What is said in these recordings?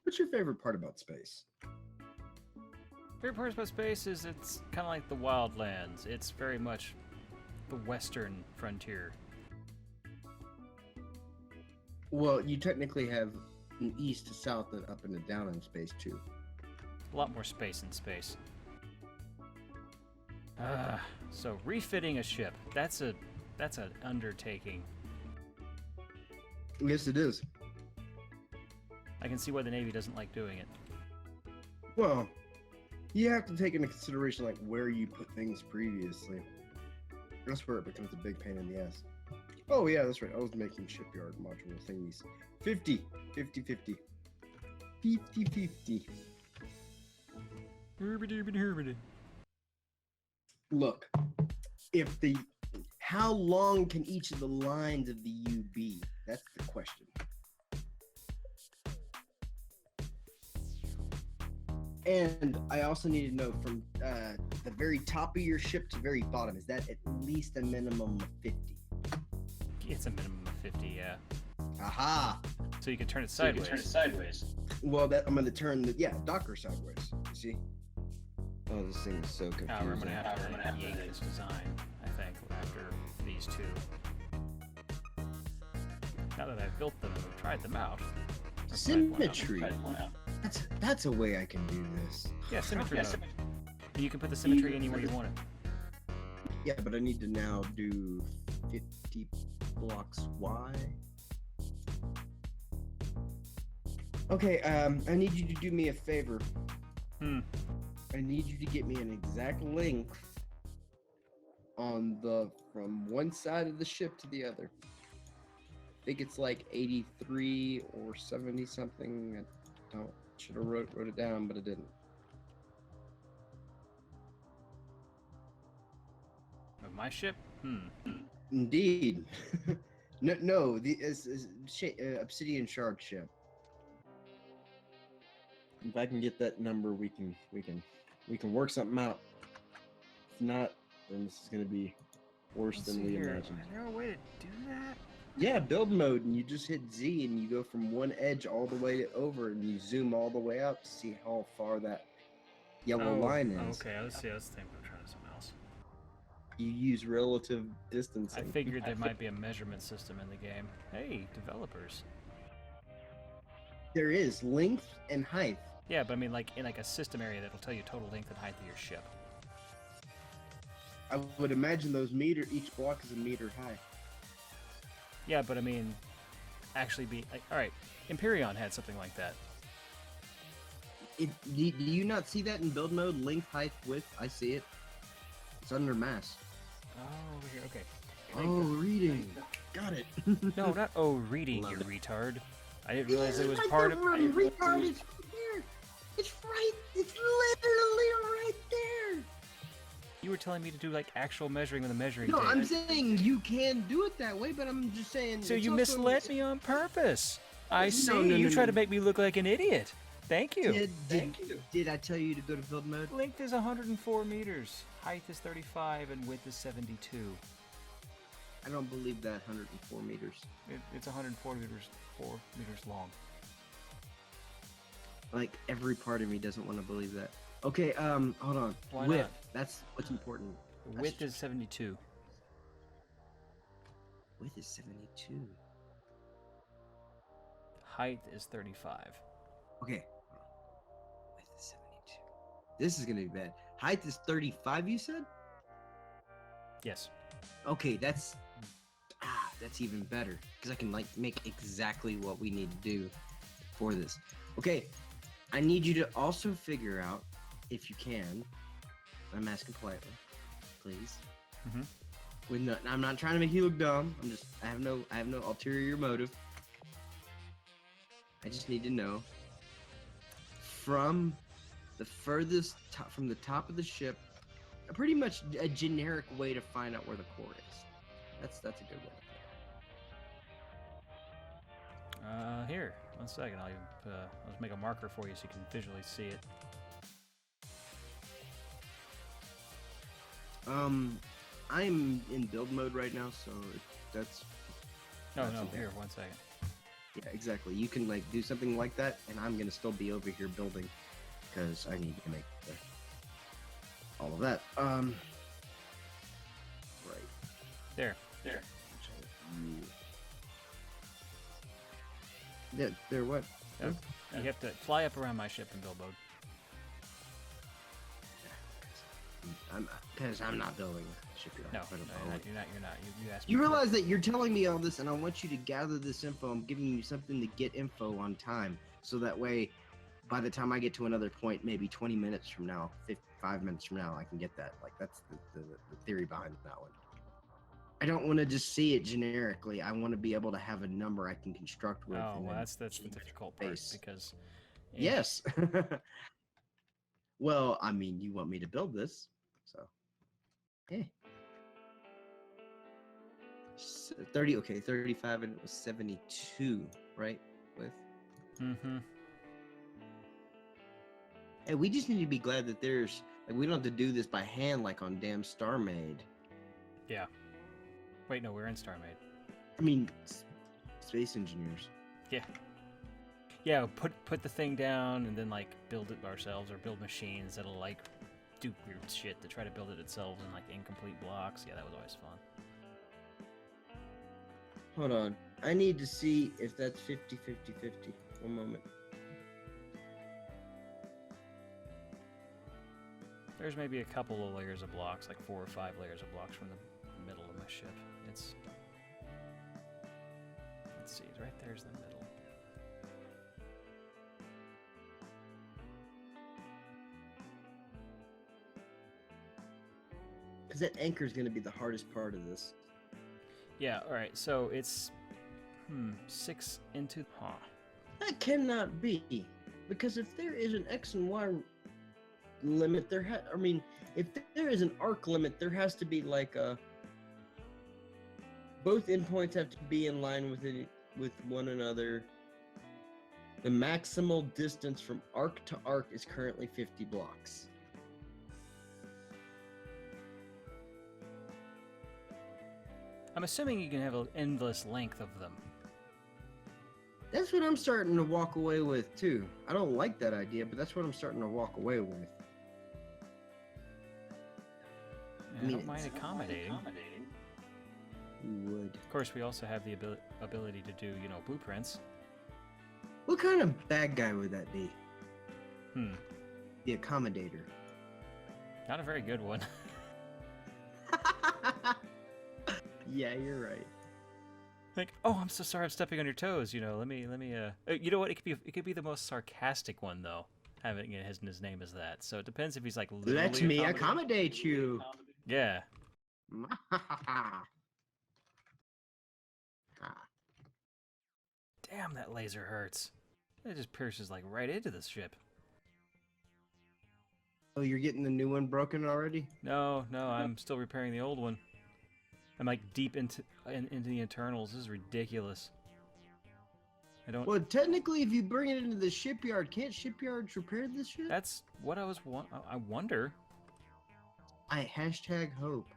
What's your favorite part about space? Favorite part about space is it's kind of like the wildlands. It's very much the western frontier. Well, you technically have an east to south and up and a down in space too. A lot more space in space. So refitting a ship, that's an undertaking. Yes, it is. I can see why the Navy doesn't like doing it. Well, you have to take into consideration like where you put things previously. That's where it becomes a big pain in the ass. Oh yeah, that's right. I was making shipyard module thingies. 50, 50, 50. 50, 50. Look, how long can each of the lines of the U be? That's the question. And I also need to know from the very top of your ship to the very bottom, is that at least a minimum of 50? It's a minimum of 50, yeah. Aha! So you can turn it sideways. Well, I'm going to turn the, Docker sideways. You see? Oh, this thing is so confusing. I'm going to have to yank this design, I think, after these two. Now that I've built them and we've tried them out. Symmetry. That's a way I can do this. Yeah, symmetry. You can put the symmetry anywhere you want it. Yeah, but I need to now do 50 blocks Y. Okay, I need you to do me a favor. I need you to get me an exact length on from one side of the ship to the other. I think it's like 83 or 70 something. I should have wrote it down, but I didn't. Of my ship? Indeed. no, the Obsidian Shard ship. If I can get that number, we can work something out. If not, then this is going to be worse than we imagined. Is there a way to do that? Yeah, build mode, and you just hit Z, and you go from one edge all the way over, and you zoom all the way out to see how far that yellow line is. Okay, let's think we're trying something else. You use relative distancing. I figured there might be a measurement system in the game. Hey, developers. There is length and height. Yeah, but I mean, like in like a system area that'll tell you total length and height of your ship. I would imagine each block is a meter high. Yeah, but I mean, actually be like, all right, Empyreon had something like that. Do you not see that in build mode? Length, height, width. I see it. It's under mass. Oh, over here. Okay. Oh, reading. Got it. No, not reading, you retard. I didn't realize it was right part there, of. Retard, it's here. It's right. It's literally right there. You were telling me to do like actual measuring with a measuring No, tape. I'm saying you can do it that way, but I'm just saying. So you misled me on purpose. I see. No, You try to make me look like an idiot. Thank you. Did I tell you to go to build mode? Length is 104 meters. Height is 35, and width is 72. I don't believe that 104 meters. It's 104 meters, 4 meters long. Like, every part of me doesn't want to believe that. Okay, hold on. Why width. not? That's what's important. Width is 72. Width is 72. Height is 35. Okay. Width is 72. This is gonna be bad. Height is 35, you said? Yes. Okay, that's even better. Because I can, like, make exactly what we need to do for this. Okay, I need you to also figure out, if you can, I'm asking politely, please. I'm not trying to make you look dumb. I have no ulterior motive. I just need to know from the furthest top, from the top of the ship, pretty much a generic way to find out where the core is. That's a good way. Here, 1 second. I'll just make a marker for you so you can visually see it. I'm in build mode right now, so that's No, here, 1 second. Yeah, exactly. You can like do something like that, and I'm gonna still be over here building because I need to make all of that. Right. There. Yeah, they're what? Oh, you have to fly up around my ship and build mode. Because I'm not building a shipyard. No, But you're not. You asked me. you realize that you're telling me all this, and I want you to gather this info. I'm giving you something to get info on time, so that way, by the time I get to another point, maybe 20 minutes from now, 5 minutes from now, I can get that. Like that's the theory behind that one. I don't want to just see it generically. I want to be able to have a number I can construct with. Oh, well, that's the difficult part because. Yes. Well, I mean, you want me to build this, so. Hey. 30, okay, 35, and it was 72, right? With. Mm-hmm. Hey, we just need to be glad that there's, like, we don't have to do this by hand like on damn Starmade. Yeah. Wait, no, we're in Starmade. I mean, space engineers. Yeah. Yeah, put the thing down and then like build it ourselves or build machines that'll like do weird shit to try to build it itself in like incomplete blocks. Yeah, that was always fun. Hold on. I need to see if that's 50, 50, 50. One moment. There's maybe a couple of layers of blocks, like 4 or 5 layers of blocks from the middle of my ship. Let's see, right there's the middle. Because that anchor is going to be the hardest part of this. Yeah, alright, so it's 6 into That cannot be. Because if there is an X and Y limit, if there is an arc limit, there has to be like a... Both endpoints have to be in line with one another. The maximal distance from arc to arc is currently 50 blocks. I'm assuming you can have an endless length of them. That's what I'm starting to walk away with too. I don't like that idea, but that's what I'm starting to walk away with. I don't mind accommodating. You would. Of course, we also have the ability to do, blueprints. What kind of bad guy would that be? The accommodator. Not a very good one. Yeah, you're right. Like, oh, I'm so sorry, I'm stepping on your toes. You know, let me. You know what? It could be the most sarcastic one though. Having his name is that. So it depends if he's like. Let me accommodate you. Yeah. Damn, that laser hurts. It just pierces like right into the ship. Oh, you're getting the new one broken already? No, I'm still repairing the old one. I'm like deep into the internals. This is ridiculous. I don't. Well, technically, if you bring it into the shipyard, can't shipyards repair this shit? That's what I wonder. I hashtag hope.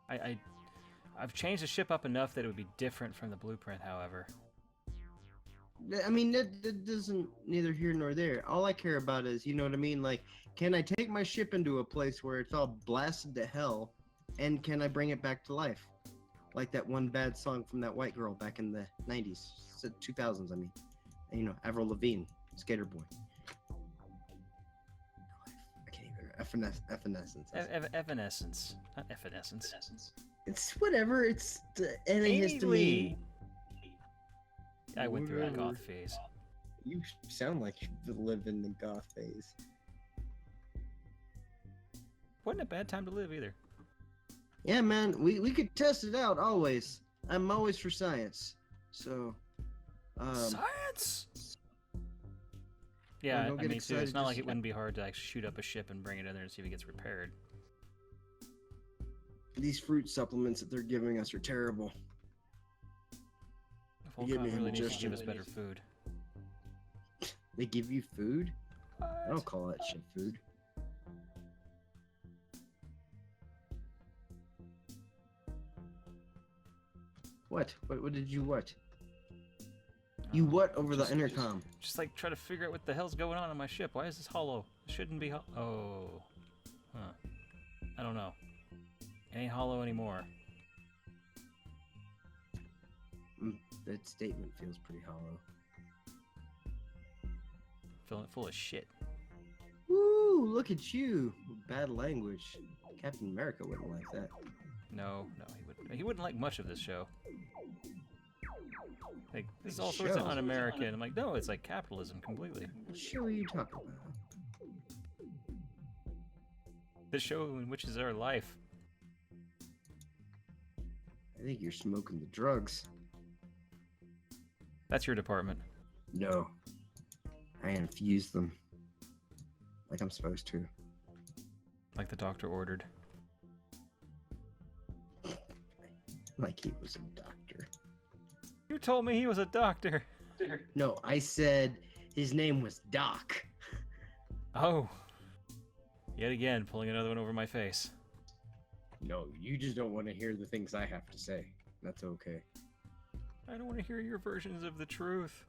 I've changed the ship up enough that it would be different from the blueprint, however. I mean, that doesn't neither here nor there. All I care about is, you know what I mean? Like, can I take my ship into a place where it's all blasted to hell, and can I bring it back to life? Like that one bad song from that white girl back in the 90s, 2000s, I mean. You know, Avril Lavigne, Skater Boy. I can't even. Evanescence. Evanescence. Not evanescence. It's whatever. It's the antihistamine. I went through a goth phase. You sound like you live in the goth phase. Wasn't a bad time to live either. Yeah, man. We could test it out always. I'm always for science. So. Science. Yeah, I mean, too, it's not like it wouldn't be hard to like shoot up a ship and bring it in there and see if it gets repaired. These fruit supplements that they're giving us are terrible. Volcom really needs to give us better food. They give you food? What? I don't call that shit food. What? What did you what? You what over the intercom? Just like try to figure out what the hell's going on my ship. Why is this hollow? It shouldn't be oh. Huh. I don't know. It ain't hollow anymore. That statement feels pretty hollow. Filling it full of shit. Woo! Look at you. Bad language. Captain America wouldn't like that. No, he wouldn't. He wouldn't like much of this show. Like, this is all Show? sorts of un-American. I'm like, no, it's like capitalism completely. What show are you talking about? This show enriches our life. I think you're smoking the drugs. That's your department. No. I infuse them. Like I'm supposed to. Like the doctor ordered. Like he was a doctor. You told me he was a doctor. No, I said his name was Doc. Oh. Yet again, pulling another one over my face. No, you just don't want to hear the things I have to say. That's okay. I don't want to hear your versions of the truth.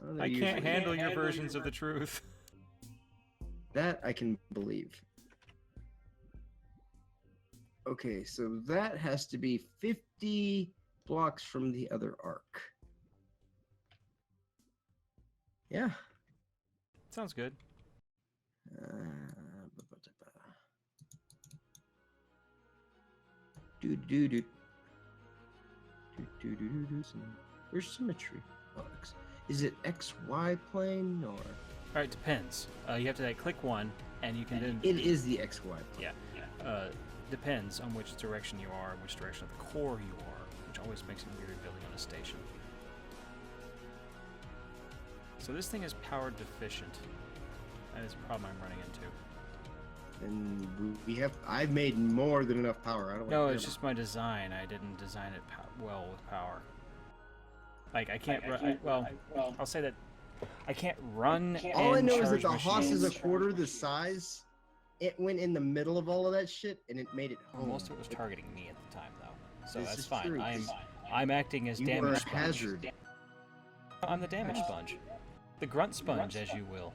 They're I can't usually- handle your versions of the truth. That I can believe. Okay, so that has to be 50 blocks from the other arc. Yeah. Sounds good. Do. Where's symmetry? Oh, is it XY plane or? Alright, depends. You have to like, click one, and you can then... It is the XY plane. Yeah. Depends on which direction you are, and which direction of the core you are, which always makes it weird building on a station. So this thing is power deficient. That is a problem I'm running into. And I've made more than enough power. I don't. No, it's just my design. I didn't design it well with power. Like I can't run. Well, I'll say that I can't run. All I and know is that charge the Hoss is a machines. quarter the size. It went in the middle of all of that shit, and it made it Well, home. most of it was targeting me at the time, though, so This that's is fine. true. I'm acting as You damage were a sponge. hazard. I'm the damage sponge, the grunt sponge, as you will.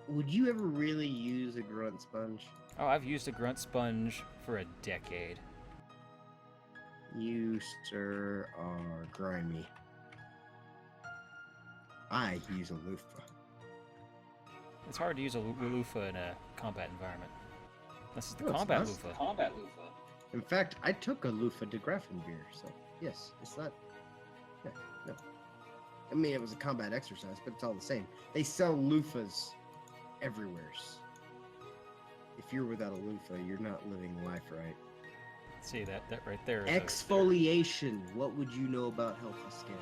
Would you ever really use a grunt sponge? Oh, I've used a grunt sponge for a decade. You, sir, are grimy. I use a loofah. It's hard to use a loofah in a combat environment. This is the No, it's combat not. loofah. In fact, I took a loofah to Grafenbeer, so yes, it's not. Yeah, no. I mean, it was a combat exercise, but it's all the same. They sell loofahs everywhere. If you're without a loofah, you're not living life right. See that right there. Is Exfoliation. What would you know about healthy skin?